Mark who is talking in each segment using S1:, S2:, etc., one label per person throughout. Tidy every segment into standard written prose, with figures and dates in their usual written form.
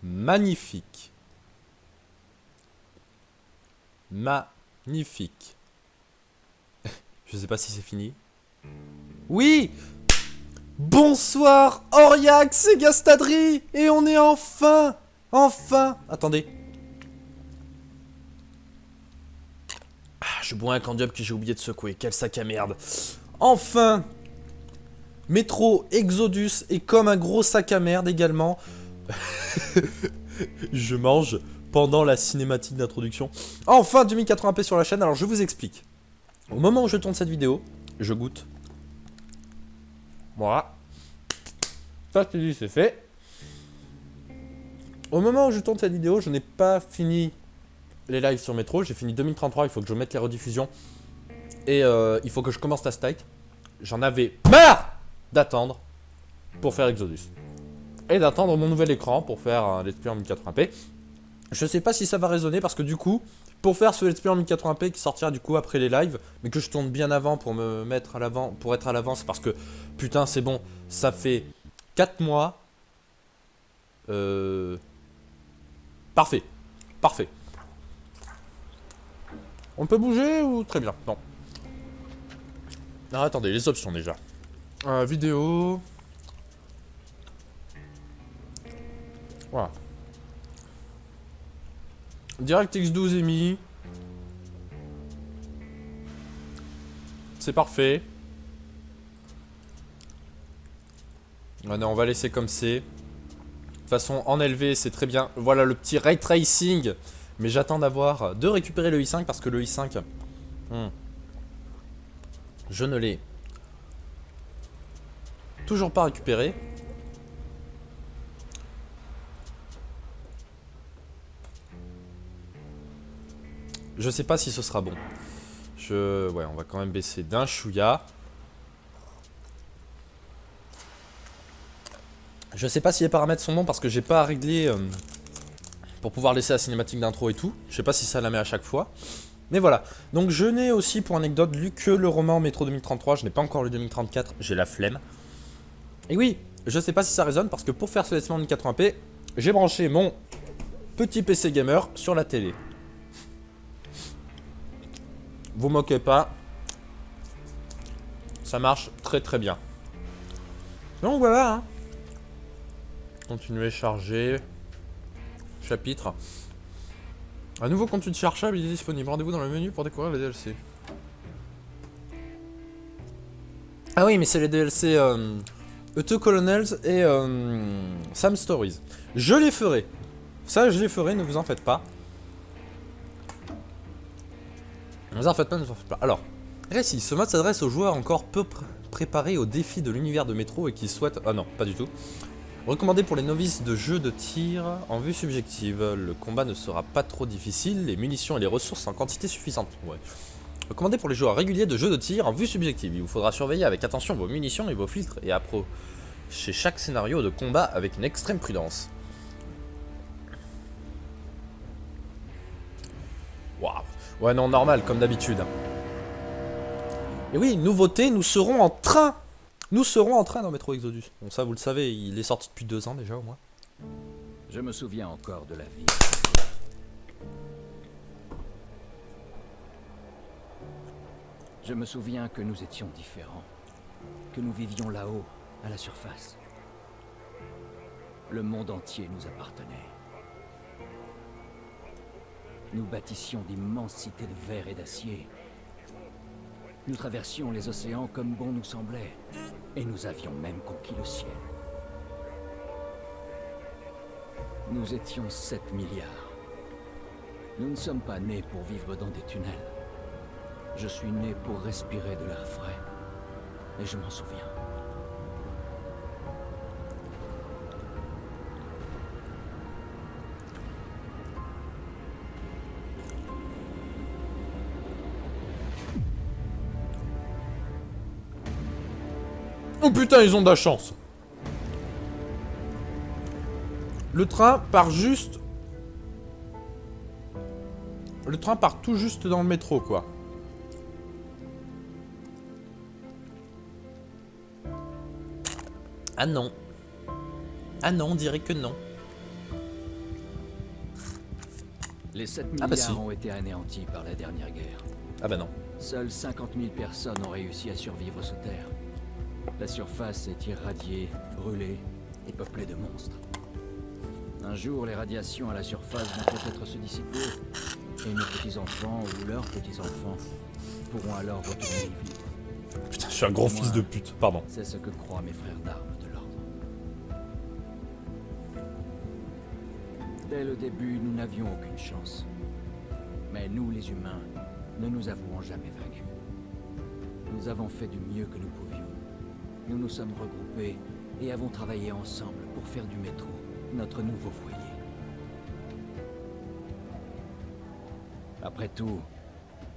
S1: Magnifique. Magnifique. Je sais pas si c'est fini. Oui! Bonsoir, Auriax et Gastadri! Et on est enfin! Enfin! Attendez. Ah, je bois un candium que j'ai oublié de secouer. Quel sac à merde. Enfin! Métro Exodus est comme un gros sac à merde également. Je mange pendant la cinématique d'introduction. Enfin 2080p sur la chaîne, alors je vous explique. Au moment où je tourne cette vidéo, je goûte. Voilà. Ça je te dis c'est fait. Au moment où je tourne cette vidéo, je n'ai pas fini les lives sur Métro. J'ai fini 2033, il faut que je mette les rediffusions. Et il faut que je commence Last Night. J'en avais marre d'attendre pour faire Exodus. Et d'attendre mon nouvel écran pour faire un let's play en 1080p. Je sais pas si ça va résonner parce que du coup, pour faire ce let's play en 1080p qui sortira du coup après les lives, mais que je tourne bien avant pour me mettre à l'avant, pour être à l'avance parce que putain c'est bon, ça fait 4 mois. Parfait, parfait. On peut bouger ou très bien? Non. Alors attendez, les options déjà. Vidéo. Voilà. DirectX 12 est mis. C'est parfait. Ouais, non, on va laisser comme c'est. De toute façon, en élevé, c'est très bien. Voilà le petit ray tracing. Mais j'attends de récupérer le i5 parce que le i5, je ne l'ai toujours pas récupéré. Je sais pas si ce sera bon. Ouais, on va quand même baisser d'un chouïa. Je sais pas si les paramètres sont bons parce que j'ai pas à régler pour pouvoir laisser la cinématique d'intro et tout. Je sais pas si ça la met à chaque fois. Mais voilà. Donc je n'ai aussi pour anecdote lu que le roman Métro 2033. Je n'ai pas encore lu 2034. J'ai la flemme. Et oui, je sais pas si ça résonne parce que pour faire ce let's play en 1080p, j'ai branché mon petit PC gamer sur la télé. Vous moquez pas. Ça marche très très bien. Donc voilà. Hein. Continuer, charger. Chapitre. Un nouveau contenu cherchable est disponible. Rendez-vous dans le menu pour découvrir les DLC. Ah oui, mais c'est les DLC The Colonels et Sam Stories. Je les ferai. Ça, je les ferai, ne vous en faites pas. Mais en fait pas, alors, récit. Ce mode s'adresse aux joueurs encore peu préparés aux défis de l'univers de Metro et qui souhaitent... Ah non, pas du tout. Recommandé pour les novices de jeux de tir en vue subjective. Le combat ne sera pas trop difficile, les munitions et les ressources en quantité suffisante. Ouais. Recommandé pour les joueurs réguliers de jeux de tir en vue subjective. Il vous faudra surveiller avec attention vos munitions et vos filtres et approcher chaque scénario de combat avec une extrême prudence. Waouh. Ouais non, normal, comme d'habitude. Et oui, nouveauté, nous serons en train dans Metro Exodus. Bon ça vous le savez, il est sorti depuis 2 ans déjà au moins.
S2: Je me souviens encore de la vie. Je me souviens que nous étions différents. Que nous vivions là-haut, à la surface. Le monde entier nous appartenait. Nous bâtissions d'immenses cités de verre et d'acier. Nous traversions les océans comme bon nous semblait. Et nous avions même conquis le ciel. Nous étions 7 milliards. Nous ne sommes pas nés pour vivre dans des tunnels. Je suis né pour respirer de l'air frais. Et je m'en souviens.
S1: Oh putain, ils ont de la chance. Le train part juste... Le train part tout juste dans le métro, quoi. Ah non. Ah non, on dirait que non.
S2: Les 7 milliards
S1: bah si.
S2: ont été anéantis par la dernière guerre.
S1: Ah bah non.
S2: Seules 50 000 personnes ont réussi à survivre sous terre. La surface est irradiée, brûlée et peuplée de monstres. Un jour, les radiations à la surface vont peut-être se dissiper, et nos petits-enfants ou leurs petits-enfants pourront alors retourner y vivre.
S1: Putain, je suis un gros fils de pute, pardon.
S2: C'est ce que croient mes frères d'armes de l'ordre. Dès le début, nous n'avions aucune chance. Mais nous, les humains, ne nous avouons jamais vaincus. Nous avons fait du mieux que nous pouvions. Nous nous sommes regroupés et avons travaillé ensemble pour faire du métro notre nouveau foyer. Après tout,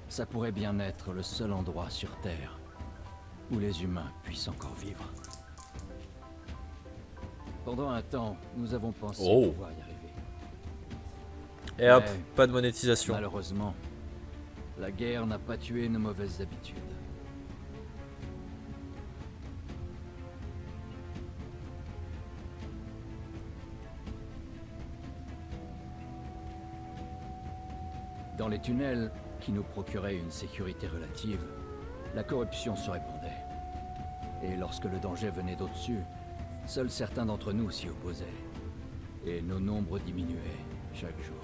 S2: ça pourrait bien être le seul endroit sur Terre où les humains puissent encore vivre. Pendant un temps, nous avons pensé pouvoir y arriver.
S1: Et hop,
S2: Mais,
S1: pas de monétisation.
S2: malheureusement, la guerre n'a pas tué nos mauvaises habitudes. Dans les tunnels, qui nous procuraient une sécurité relative, la corruption se répandait. Et lorsque le danger venait d'au-dessus, seuls certains d'entre nous s'y opposaient. Et nos nombres diminuaient chaque jour.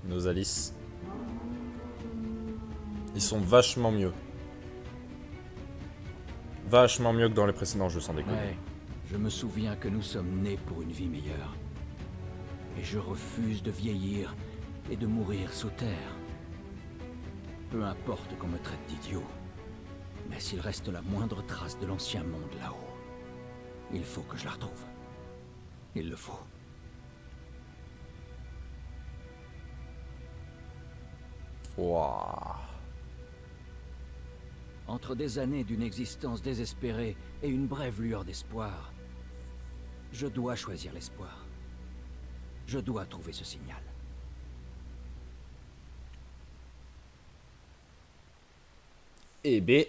S1: Nos Alice. Ils sont vachement mieux. Vachement mieux que dans les précédents jeux, sans déconner.
S2: Mais je me souviens que nous sommes nés pour une vie meilleure. Et je refuse de vieillir et de mourir sous terre. Peu importe qu'on me traite d'idiot. Mais s'il reste la moindre trace de l'ancien monde là-haut, il faut que je la retrouve. Il le faut.
S1: Wouah.
S2: Entre des années d'une existence désespérée et une brève lueur d'espoir, je dois choisir l'espoir. Je dois trouver ce signal.
S1: Eh ben...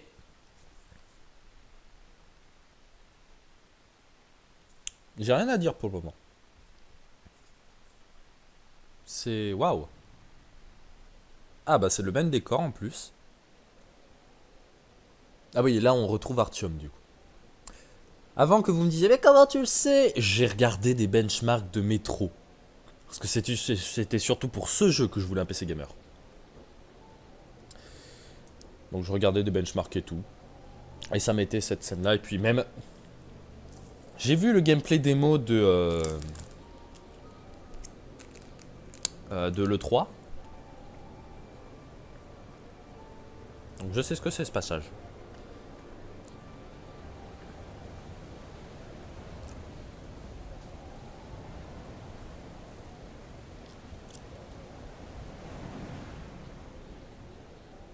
S1: J'ai rien à dire pour le moment. C'est... Waouh. Ah bah c'est le même décor en plus. Ah oui, là on retrouve Artyom du coup. Avant que vous me disiez, mais comment tu le sais? J'ai regardé des benchmarks de métro. Parce que c'était surtout pour ce jeu que je voulais un PC gamer. Donc je regardais des benchmarks et tout. Et ça mettait cette scène-là. Et puis même... J'ai vu le gameplay démo de... de l'E3. Donc je sais ce que c'est ce passage.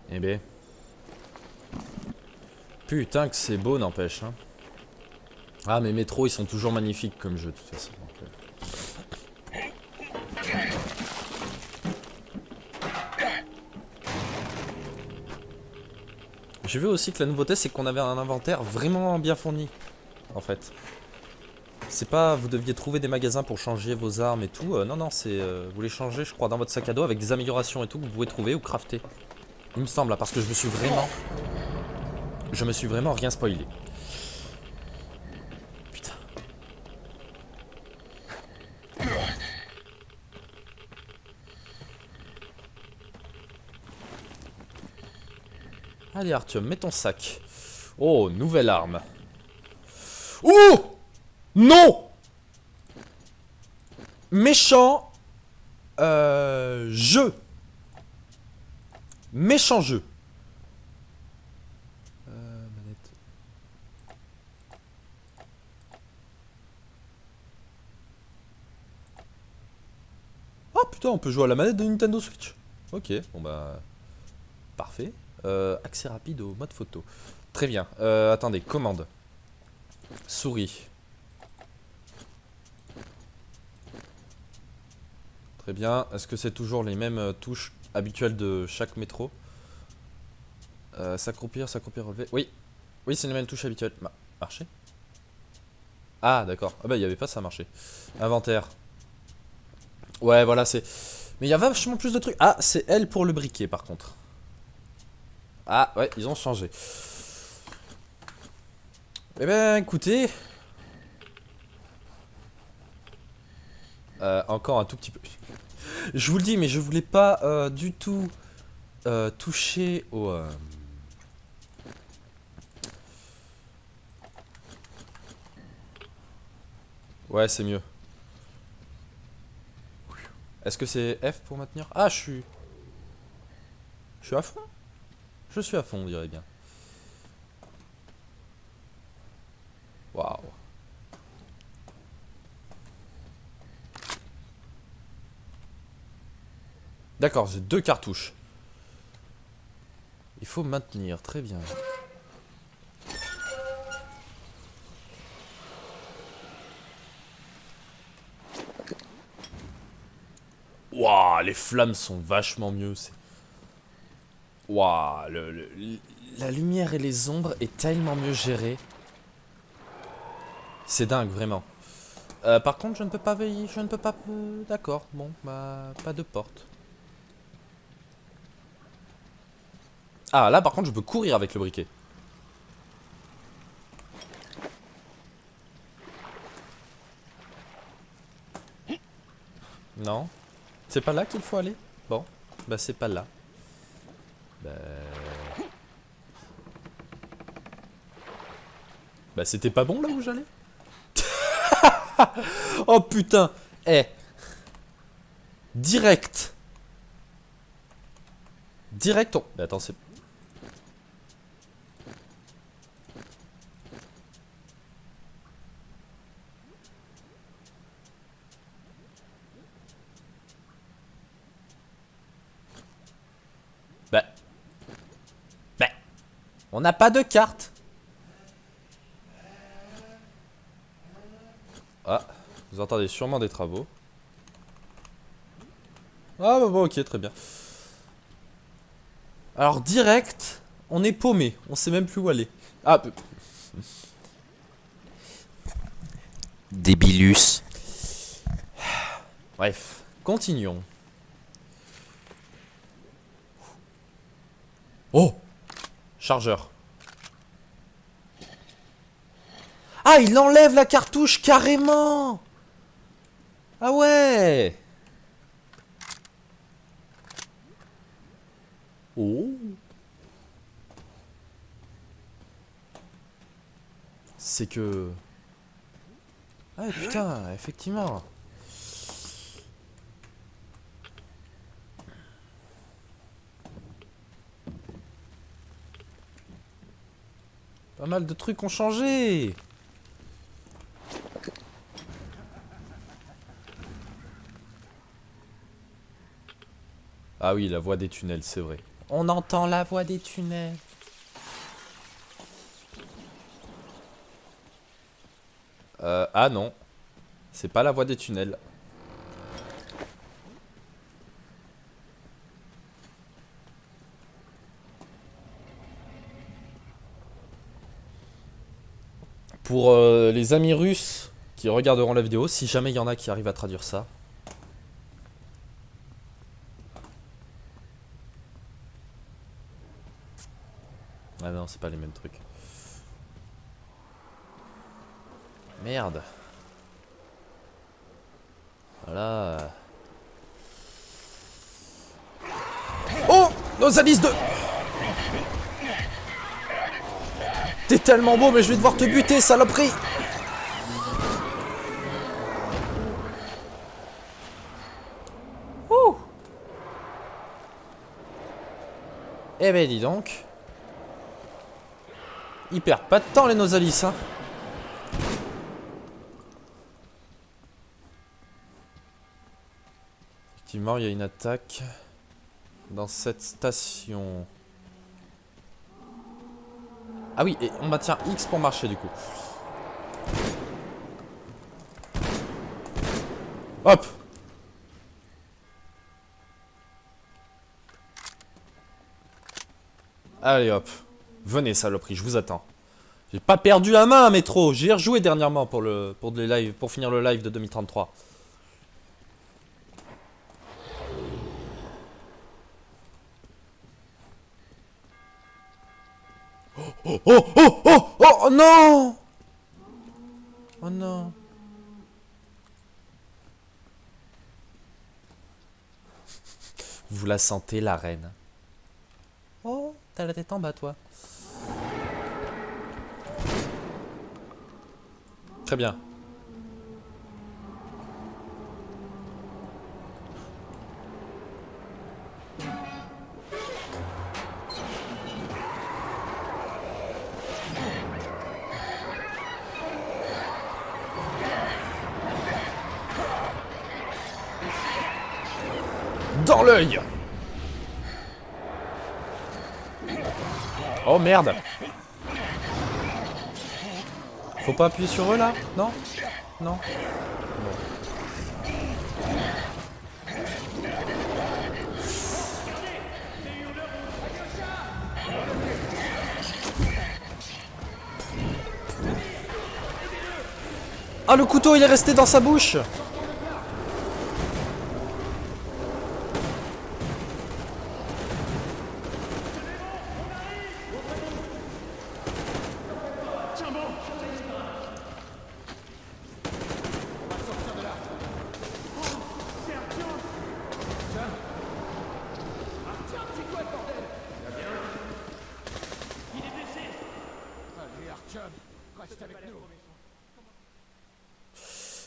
S1: Eh ben. Putain que c'est beau n'empêche hein. Ah mais Metro ils sont toujours magnifiques comme jeu de toute façon. J'ai vu aussi que la nouveauté c'est qu'on avait un inventaire vraiment bien fourni en fait. C'est pas vous deviez trouver des magasins pour changer vos armes et tout. Non non c'est vous les changez je crois dans votre sac à dos avec des améliorations et tout que vous pouvez trouver ou crafter. Il me semble, parce que je me suis vraiment rien spoilé. Putain. Allez Artyom, mets ton sac. Oh, nouvelle arme. Oh non. Méchant jeu. Méchant jeu. Manette. Oh putain, on peut jouer à la manette de Nintendo Switch. Ok, bon bah... Parfait. Accès rapide au mode photo. Très bien. Attendez, commande. Souris. Très bien. Est-ce que c'est toujours les mêmes touches habituelles de chaque métro? S'accroupir, relever. Oui. Oui, c'est les mêmes touches habituelles. Marcher. Ah, d'accord. Ah bah, il n'y avait pas ça, marcher. Inventaire. Ouais, voilà, c'est... Mais il y a vachement plus de trucs. Ah, c'est L pour le briquet, par contre. Ah, ouais, ils ont changé. Eh ben, écoutez... encore un tout petit peu. Je vous le dis, mais je voulais pas du tout toucher au... Ouais, c'est mieux. Est-ce que c'est F pour maintenir? Ah, je suis... Je suis à fond. Je suis à fond, on dirait bien. Waouh. D'accord, j'ai 2 cartouches. Il faut maintenir, très bien. Waouh, les flammes sont vachement mieux. Waouh, la lumière et les ombres est tellement mieux gérée. C'est dingue, vraiment. Par contre, je ne peux pas veiller, je ne peux pas... D'accord, bon, bah, pas de porte. Ah, là, par contre, je peux courir avec le briquet. Non. C'est pas là qu'il faut aller? Bon, bah c'est pas là. Bah c'était pas bon là où j'allais? Oh putain. Eh. Direct. Direct on... Mais attends, c'est... Bah... Bah... On n'a pas de carte. Ah, vous entendez sûrement des travaux. Ah bah bon, ok, très bien. Alors direct, on est paumé. On sait même plus où aller. Ah...
S3: Débilus.
S1: Bref, continuons. Oh! Chargeur. Ah, il enlève la cartouche carrément! Ah ouais! Oh! C'est que... Ah putain, effectivement. Pas mal de trucs ont changé. Ah oui, la voix des tunnels, c'est vrai. On entend la voix des tunnels. Ah non. C'est pas la voix des tunnels. Pour les amis russes qui regarderont la vidéo, si jamais il y en a qui arrivent à traduire ça. Ah non, c'est pas les mêmes trucs. Merde. Voilà. Oh, nos Alice 2. T'es tellement beau, mais je vais devoir te buter, saloperie. Ouh. Eh ben dis donc. Ils perdent pas de temps les Nosalis, hein. Effectivement, il y a une attaque dans cette station. Ah oui, et on maintient X pour marcher du coup. Hop. Allez hop. Venez saloperie, je vous attends. J'ai pas perdu la main, métro. J'ai rejoué dernièrement pour les lives, pour finir le live de 2033. Oh oh oh oh oh oh non. Oh non. Vous la sentez, la reine? Oh, t'as la tête en bas, toi. Très bien. Dans l'œil. Oh merde. Faut pas appuyer sur eux là? Non? Non? Ah, le couteau il est resté dans sa bouche.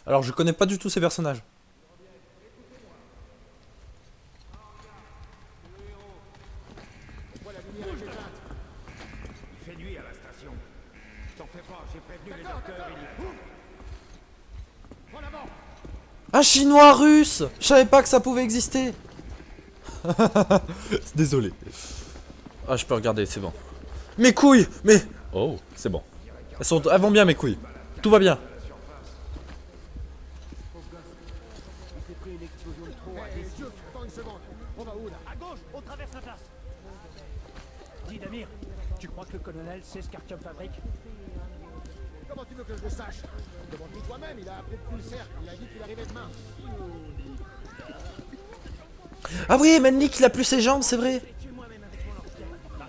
S1: Alors je connais pas du tout ces personnages.
S3: Il fait nuit à la station. T'en fais pas, j'ai prévenu les docteurs, En avant.
S1: Un chinois russe. Je savais pas que ça pouvait exister. Désolé. Ah, je peux regarder, c'est bon. Mes couilles. Mais... Oh, c'est bon. Elles vont bien mes couilles. Tout va bien.
S3: On va où là? À gauche, on traverse la place. Dis Damir, tu crois que le colonel sait ce qu'Artyom fabrique? Comment tu veux que je le sache? Demande-lui toi-même, il a appelé le pulsaire, il a dit qu'il arrivait demain.
S1: Ah oui, Menlik il a plus ses jambes, c'est vrai.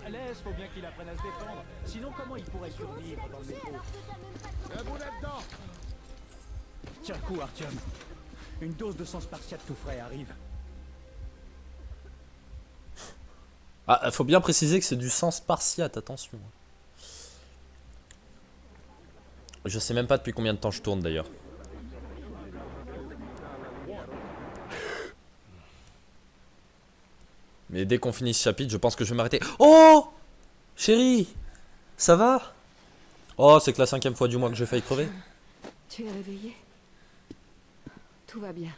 S3: Laisse, faut bien qu'il apprenne à se défendre. Sinon, comment il pourrait survivre dans le métro? Un bout là-dedans. Tiens le coup, Artyom. Une dose de sang spartiate tout frais arrive.
S1: Ah, faut bien préciser que c'est du sang spartiate, attention. Je sais même pas depuis combien de temps je tourne d'ailleurs. Mais dès qu'on finit ce chapitre, je pense que je vais m'arrêter. Oh! Chérie! Ça va? Oh, c'est que la 5e fois du mois que j'ai failli crever.
S4: Tu es réveillé? Tout va bien.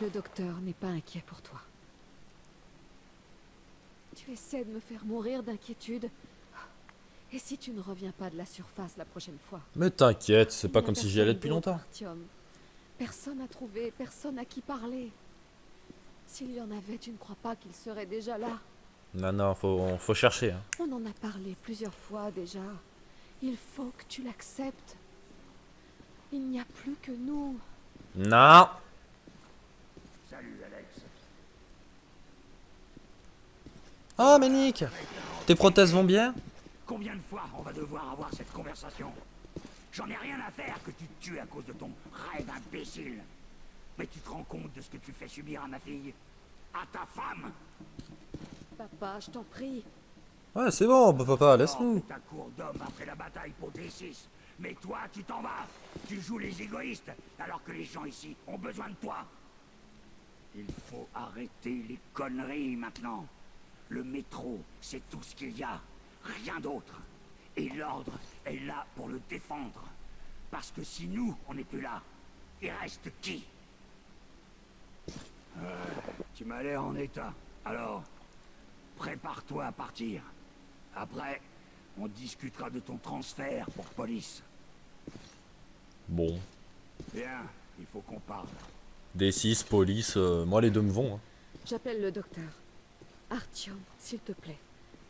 S4: Le docteur n'est pas inquiet pour toi. Tu essaies de me faire mourir d'inquiétude. Et si tu ne reviens pas de la surface la prochaine fois?
S1: Mais t'inquiète, c'est pas
S4: Il n'y a
S1: comme si j'y allais
S4: personne
S1: depuis
S4: d'autre,
S1: longtemps.
S4: Artyom. Personne à trouver, personne à qui parler. S'il y en avait, tu ne crois pas qu'il serait déjà là?
S1: Non, non, faut chercher. Hein.
S4: On en a parlé plusieurs fois déjà. Il faut que tu l'acceptes. Il n'y a plus que nous.
S1: Non.
S3: Salut, Alex.
S1: Oh, mais Nick, tes prothèses vont bien?
S3: Combien de fois on va devoir avoir cette conversation? J'en ai rien à faire que tu te tues à cause de ton rêve imbécile. Mais tu te rends compte de ce que tu fais subir à ma fille? À ta femme?
S4: Papa, je t'en prie.
S1: Ouais, c'est bon, papa, laisse-nous.
S3: Ta cour d'homme après la bataille pour D6. Mais toi, tu t'en vas. Tu joues les égoïstes, alors que les gens ici ont besoin de toi. Il faut arrêter les conneries maintenant. Le métro, c'est tout ce qu'il y a. Rien d'autre. Et l'ordre est là pour le défendre. Parce que si nous, on n'est plus là, il reste qui? Tu m'as l'air en état. Alors, prépare-toi à partir. Après, on discutera de ton transfert pour police.
S1: Bon,
S3: Bien, il faut qu'on parle.
S1: D6, police, moi les deux me vont. Hein.
S4: J'appelle le docteur. Artyom, s'il te plaît.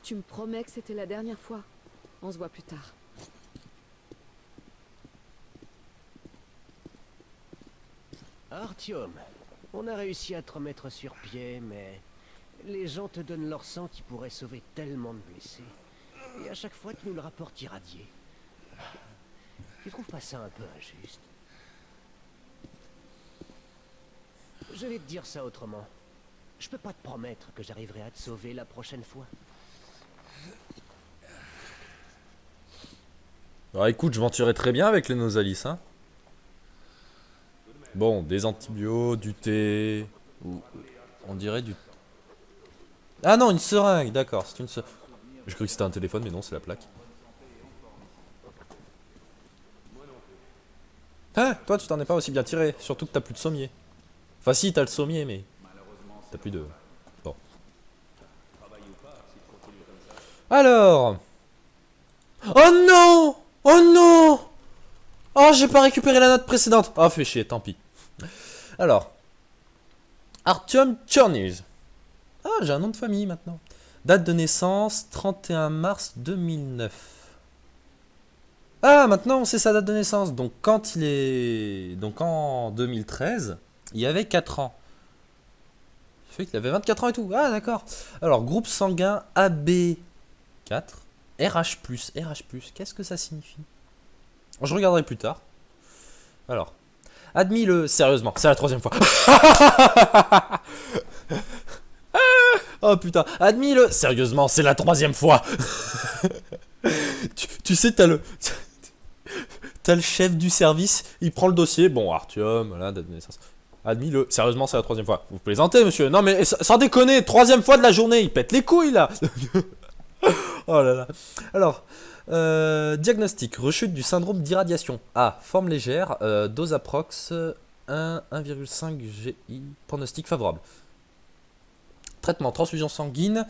S4: Tu me promets que c'était la dernière fois. On se voit plus tard.
S5: Artyom, on a réussi à te remettre sur pied, mais les gens te donnent leur sang qui pourrait sauver tellement de blessés. Et à chaque fois, tu nous le rapportes irradié. Tu trouves pas ça un peu injuste? Je vais te dire ça autrement. Je peux pas te promettre que j'arriverai à te sauver la prochaine fois.
S1: Alors écoute, je m'en tirerai très bien avec les Nosalis, hein. Bon, des antibiotiques, du thé, ou on dirait du... Ah non, une seringue, d'accord, c'est une seringue. J'ai cru que c'était un téléphone, mais non, c'est la plaque. Hein, toi tu t'en es pas aussi bien tiré, surtout que t'as plus de sommier. Enfin si, t'as le sommier, mais... T'as plus de... Bon. Alors... Oh non! Oh non! Oh, j'ai pas récupéré la note précédente. Oh, fait chier, tant pis. Alors. Artyom Chorniz. Ah, j'ai un nom de famille maintenant. Date de naissance, 31 mars 2009. Ah, maintenant on sait sa date de naissance. Donc quand il est... Donc en 2013, il avait 4 ans. Il fait qu'il avait 24 ans et tout. Ah, d'accord. Alors, groupe sanguin AB4. RH+, qu'est-ce que ça signifie? Je regarderai plus tard. Alors, admis le... Sérieusement, c'est la 3e fois. Oh putain, admis le... Sérieusement, c'est la 3e fois. tu sais, t'as le... T'as le chef du service, il prend le dossier. Bon, Artyom, voilà, date de naissance. Admis le... Sérieusement, c'est la 3e fois. Vous plaisantez, monsieur? Non, mais sans déconner, 3e fois de la journée, il pète les couilles, là. Oh là là. Alors, diagnostic, rechute du syndrome d'irradiation. A, forme légère, dose approx 1,5 GI, pronostic favorable. Traitement, transfusion sanguine,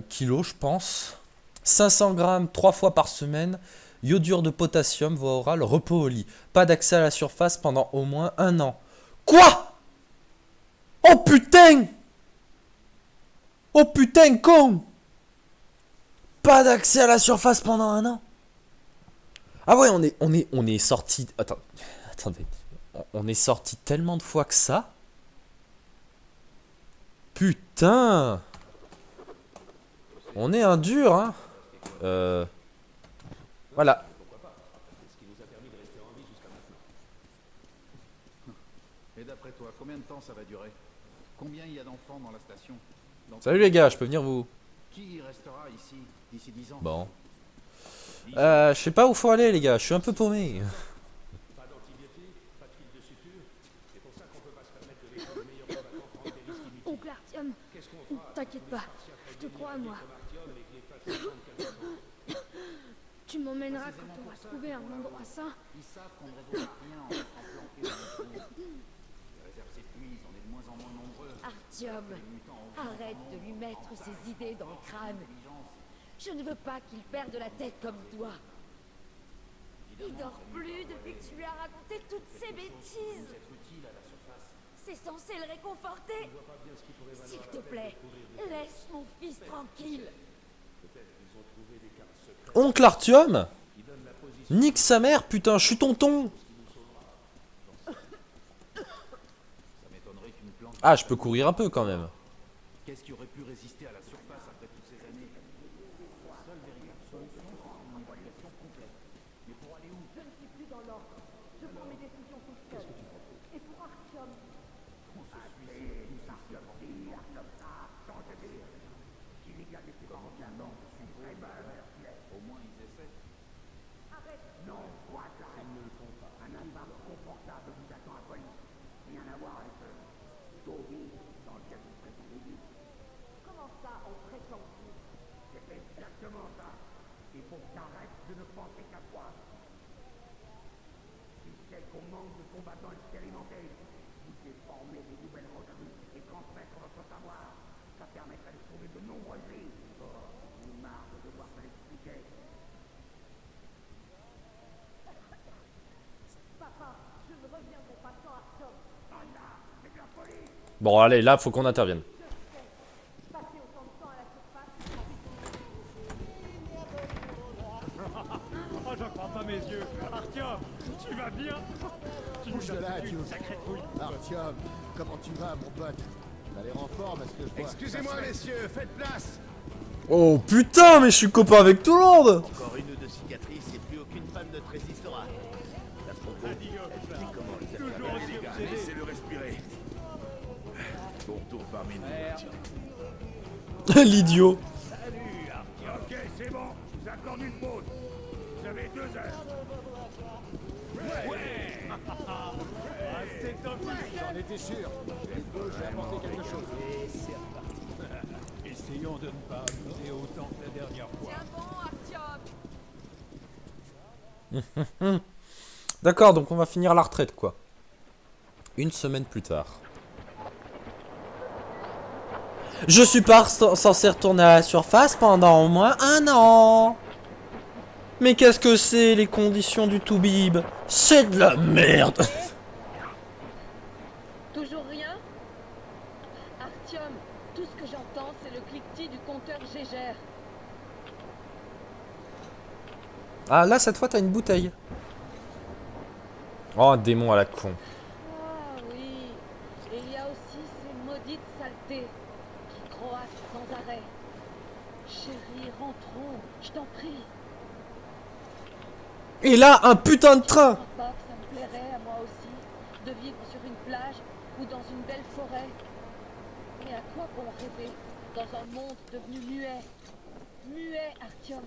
S1: kilo je pense. 500 grammes 3 fois par semaine, iodure de potassium, voie orale, repos au lit. Pas d'accès à la surface pendant au moins 1 an. Quoi? Oh putain! Oh putain, con! Pas d'accès à la surface pendant 1 an. Ah ouais, on est sorti... Attendez. On est sorti tellement de fois que ça. Putain! On est un dur, hein. Voilà.
S6: Et d'après toi, combien de temps ça va durer? Combien il y a d'enfants dans la station?
S1: Salut les gars, je peux venir vous...
S6: Qui restera ici d'ici 10 ans?
S1: Bon. Je sais pas où faut aller les gars, je suis un peu paumé.
S7: Oncle Artyom, t'inquiète pas, je te crois à moi.
S4: Tu m'emmèneras quand on va trouver un endroit sain.
S6: Ils savent qu'on ne résout rien en restant planqués dans les trous. Les réserves s'épuisent, on est de moins en moins nombreux.
S4: Artyom, arrête de lui mettre ses idées dans le crâne. Je ne veux pas qu'il perde la tête comme toi. Il dort plus depuis que tu lui as raconté toutes ces bêtises. C'est censé le réconforter. S'il te plaît, laisse mon fils tranquille.
S1: Oncle Artyom? Nique sa mère, putain, je suis tonton. Ah, je peux courir un peu quand même.
S6: Qu'est-ce qui aurait pu résister à la surface après toutes ces années? Seule véritable solution, c'est une évacuation complète. Mais pour aller où?
S4: Je ne suis plus dans l'ordre. Je prends mes décisions tout seul. Et pour Artyom,
S6: Au moins ils essaient.
S4: comment ça, on prétend plus? Papa, je ne reviendrai pas sans Artyom.
S1: Bon, allez, là, faut qu'on intervienne.
S4: Passer autant de temps à la surface.
S3: Oh, j'en crois pas mes yeux. Artyom, tu vas bien? Tu nous
S7: Bouge de
S3: as
S7: là,
S3: foutu
S7: tu
S3: une sacrée trouille.
S7: Artyom, comment tu vas, mon pote? T'as l'air en forme, parce que je vois.
S8: Excusez-moi, messieurs, faites place.
S1: Oh putain, mais je suis copain avec tout le monde.
S8: Encore une ou deux cicatrices et plus aucune femme ne te résistera. La propos, elle dit comment les affaires
S3: Toujours aussi
S8: les gars,
S3: obsédé.
S8: laissez-le respirer. Bon retour parmi nous, Artyom.
S1: L'idiot.
S3: Salut, Artyom.
S8: Ok, c'est bon, je vous accorde une pause. Vous avez 2 heures.
S3: Ah, c'est officiel.
S7: J'en étais sûr. Let's go, je vais apporter quelque chose.
S3: Et c'est reparti. Essayons de ne pas abuser autant que la dernière fois.
S4: Tiens bon, Artyom.
S1: D'accord, donc on va finir la retraite, quoi. Une semaine plus tard. Je suis pas censé retourner à la surface pendant au moins 1 an. Mais qu'est-ce que c'est, les conditions du Toubib? C'est de la merde.
S9: Toujours rien? Artyom, tout ce que j'entends, c'est le cliquetis du compteur Gégère.
S1: Ah, là, cette fois, t'as une bouteille. Oh, un démon à la con.
S9: Ah oui, et il y a aussi ces maudites saletés qui croassent sans arrêt. Chérie, rentrons, je t'en prie.
S1: Et là, un putain de
S9: Je
S1: train.
S9: crois pas que ça me plairait à moi aussi de vivre sur une plage ou dans une belle forêt. Mais à quoi bon rêver dans un monde devenu muet? Muet, Artyom,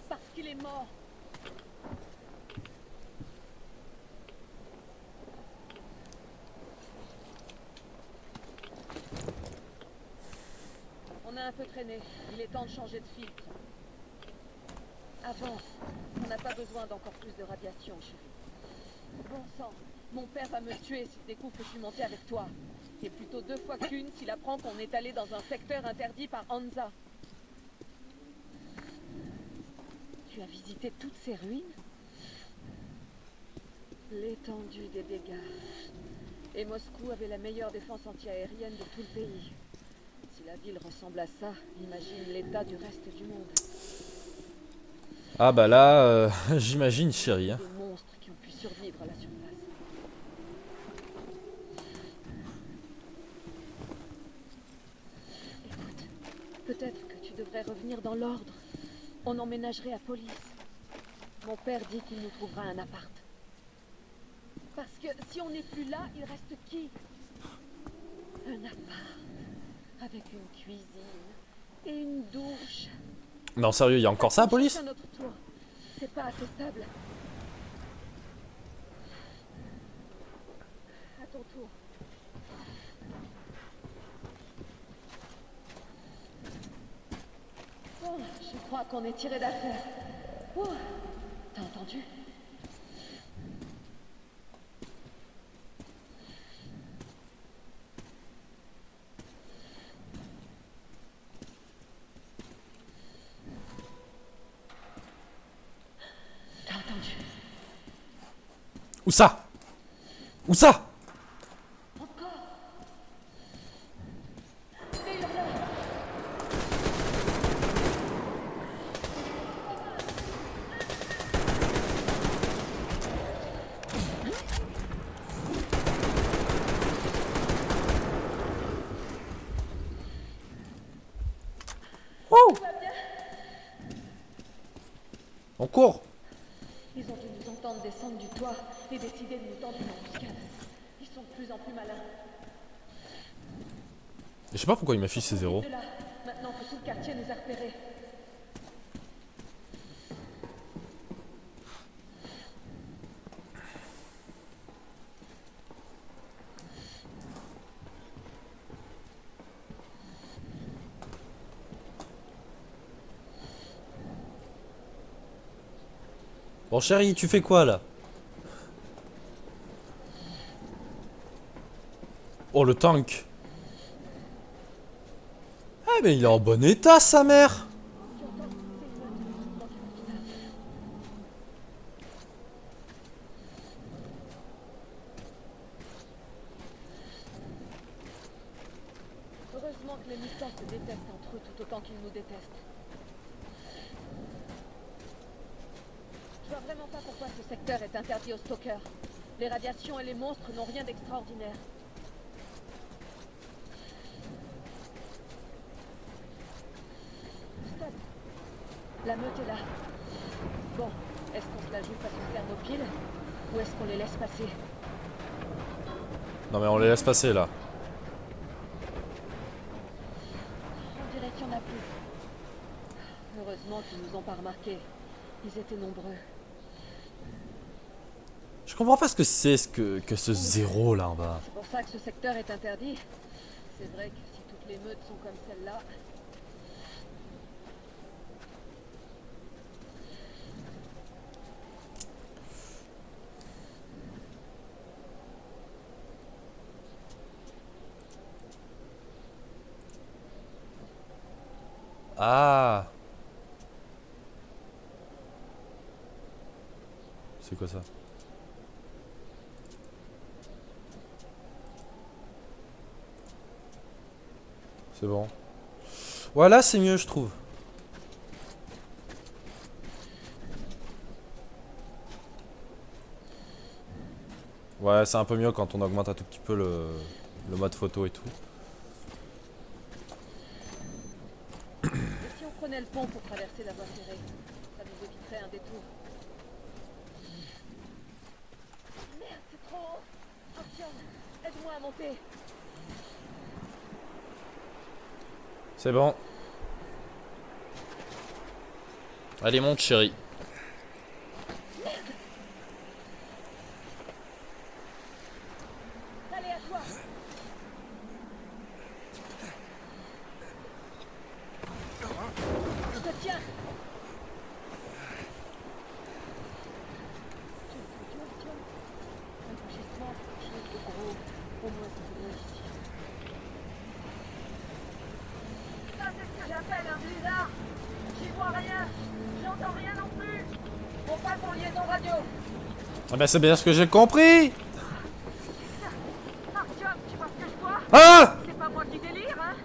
S9: parce qu'il est mort. On a un peu traîné. Il est temps de changer de filtre. Avance. On n'a pas besoin d'encore plus de radiation, chérie. Bon sang, mon père va me tuer s'il découvre que je suis montée avec toi. Et plutôt 2 fois qu'une s'il apprend qu'on est allé dans un secteur interdit par Hansa. Tu as visité toutes ces ruines? L'étendue des dégâts. Et Moscou avait la meilleure défense antiaérienne de tout le pays. Si la ville ressemble à ça, imagine l'état du reste du monde.
S1: Ah bah là, j'imagine, chérie. Hein.
S9: Des monstres qui ont pu survivre à la surface. Écoute, peut-être que tu devrais revenir dans l'ordre. On emménagerait à Police. Mon père dit qu'il nous trouvera un appart. Parce que si on n'est plus là, il reste qui? Un appart. Avec une cuisine et une douche.
S1: Non, sérieux, il y a encore ça, police?
S9: À notre tour. C'est pas assez stable. À ton tour. Bon, je crois qu'on est tiré d'affaire. Ouh, T'as entendu? T'as entendu?
S1: Où ça? Où ça? Oh! On court!
S9: Ils ont dû nous entendre descendre du toit et décider de nous tendre une embuscade. Ils sont de plus en plus malins.
S1: Je sais pas pourquoi il m'affiche ces zéros.
S9: De là, maintenant que tout le quartier nous a repérés.
S1: Bon chérie, tu fais quoi là? Oh le tank. Eh mais il est en bon état sa mère.
S9: Heureusement que les mutants se détestent entre eux tout autant qu'ils nous détestent. Je vois vraiment pas pourquoi ce secteur est interdit aux stalkers. Les radiations et les monstres n'ont rien d'extraordinaire. Stop. La meute est là. Bon, est-ce qu'on se la joue façon Thermopyle ou est-ce qu'on les laisse passer?
S1: Non mais on les laisse passer là.
S9: On dirait qu'il y en a plus. Heureusement qu'ils nous ont pas remarqués. Ils étaient nombreux.
S1: Je comprends pas ce que c'est que ce zéro là en bas.
S9: C'est pour ça que ce secteur est interdit. C'est vrai que si toutes les meutes sont comme celle-là...
S1: Ah. C'est quoi ça? C'est bon. Voilà, c'est mieux, je trouve. Ouais, c'est un peu mieux quand on augmente un tout petit peu le mode photo et tout.
S9: Si on prenait le pont pour traverser la voie ferrée, ça nous éviterait un détour. Merde, c'est trop haut. Artyom, aide-moi à monter.
S1: C'est bon. Allez, monte, chérie.
S9: Allez, à toi. Je te tiens. Un bouchissement, quelque chose de gros. Au moins, ça devrait ici. Ça, c'est ce que j'appelle un blizzard. J'y vois rien. J'entends rien non plus. On passe en liaison radio.
S1: Ah bah c'est bien ce que j'ai compris.
S9: Artyom, tu vois ce que je vois?
S1: Ah!
S9: C'est pas moi qui délire, hein?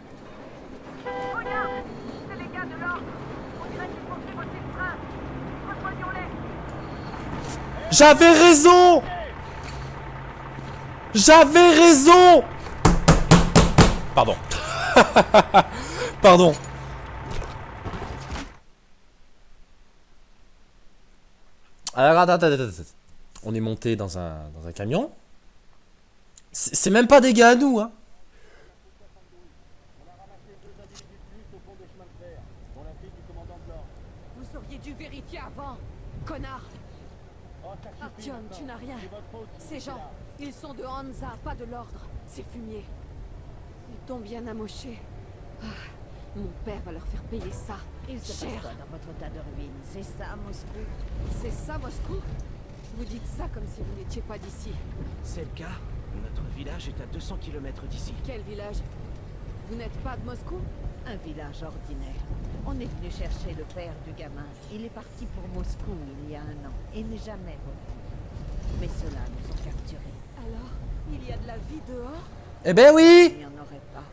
S9: Regarde, c'est les gars de l'ordre. On dirait qu'ils poursuivent aussi le train. Rejoignons-les.
S1: J'avais raison! J'avais raison! Pardon. Pardon. Alors, attends. On est monté dans un camion. C'est même pas des gars à nous, hein.
S4: Vous auriez dû vérifier avant, connard. Artyom, tu n'as rien. Ces gens, ils sont de Hansa, pas de l'ordre. C'est fumier. Ils t'ont bien amoché. Ah, Mon père va leur faire payer ça.
S10: Il se passe quoi dans votre tas de ruines? C'est ça, Moscou?
S4: C'est ça, Moscou? Vous dites ça comme si vous n'étiez pas d'ici.
S5: C'est le cas. Notre village est à 200 km d'ici.
S4: Quel village? Vous n'êtes pas de Moscou?
S10: Un village ordinaire. On est venu chercher le père du gamin. Il est parti pour Moscou il y a 1 an et n'est jamais revenu. Mais ceux-là nous ont capturés.
S4: Alors, il y a de la vie dehors?
S1: Eh ben oui!
S10: Il n'y en aurait pas.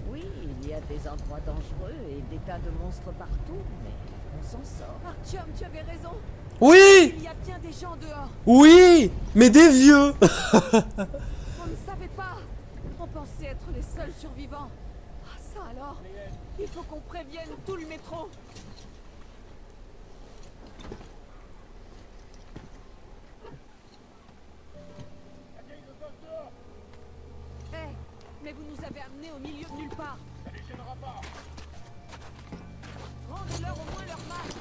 S10: Oui, il y a des endroits dangereux et des tas de monstres partout, mais on s'en sort.
S4: Artyom, tu avais raison.
S1: Oui!
S4: Il y a bien des gens dehors.
S1: Oui! Mais des vieux!
S4: On ne savait pas. On pensait être les seuls survivants. Ah, ça alors? Il faut qu'on prévienne tout le métro. Hé, mais vous nous avez amenés au milieu de nulle part. Ça les gênera pas. Rendez-leur au moins leur masque.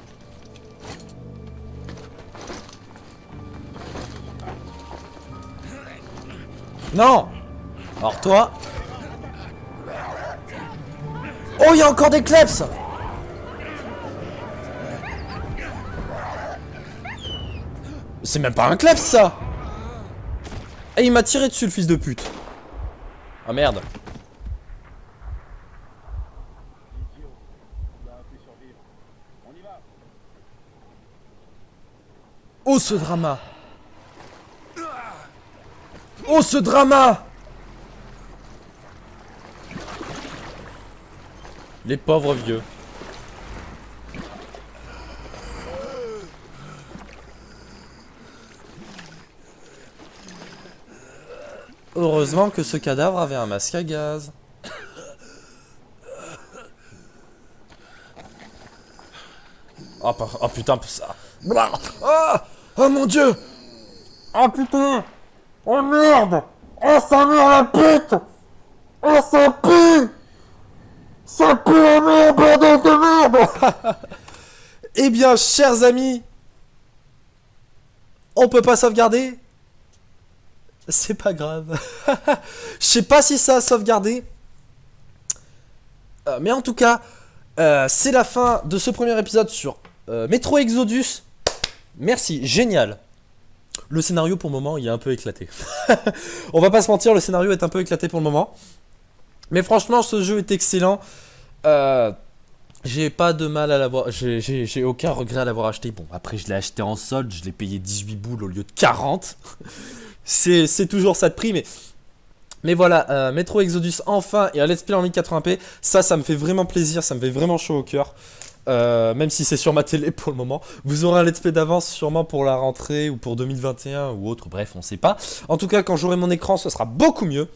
S1: Non! Alors toi... Oh, il y a encore des kleps! C'est même pas un kleps, ça! Et il m'a tiré dessus, le fils de pute. Ah merde. Oh, ce drama! Oh, ce drama! Les pauvres vieux. Heureusement que ce cadavre avait un masque à gaz. Oh, oh putain, ça. Ah, oh mon dieu! Oh putain! Oh merde! Oh ça meurt la pute! Oh ça pue! Ça pue la merde, bordel de merde! Eh bien, chers amis, on peut pas sauvegarder? C'est pas grave. Je sais pas si ça a sauvegardé. Mais en tout cas, c'est la fin de ce premier épisode sur Metro Exodus. Merci, génial. Le scénario pour le moment, il est un peu éclaté. On va pas se mentir, le scénario est un peu éclaté pour le moment. Mais franchement, ce jeu est excellent. J'ai pas de mal à l'avoir. J'ai aucun regret à l'avoir acheté. Bon, après, je l'ai acheté en solde. Je l'ai payé 18 boules au lieu de 40. C'est toujours ça de prix. Mais voilà, Metro Exodus enfin et un let's play en 1080p. Ça me fait vraiment plaisir. Ça me fait vraiment chaud au cœur. Même si c'est sur ma télé pour le moment. Vous aurez un let's play d'avance sûrement pour la rentrée ou pour 2021 ou autre. Bref, on sait pas. En tout cas, quand j'aurai mon écran, ce sera beaucoup mieux.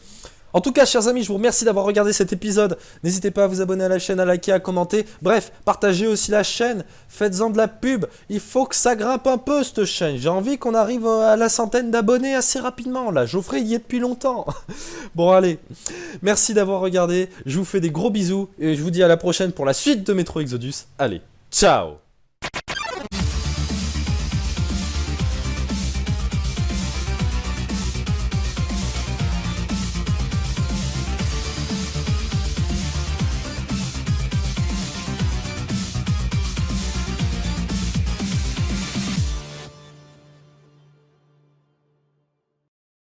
S1: En tout cas, chers amis, je vous remercie d'avoir regardé cet épisode. N'hésitez pas à vous abonner à la chaîne, à liker, à commenter. Bref, partagez aussi la chaîne. Faites-en de la pub. Il faut que ça grimpe un peu, cette chaîne. J'ai envie qu'on arrive à la 100aine d'abonnés assez rapidement. Là, Geoffrey y est depuis longtemps. Bon, allez. Merci d'avoir regardé. Je vous fais des gros bisous. Et je vous dis à la prochaine pour la suite de Metro Exodus. Allez, ciao!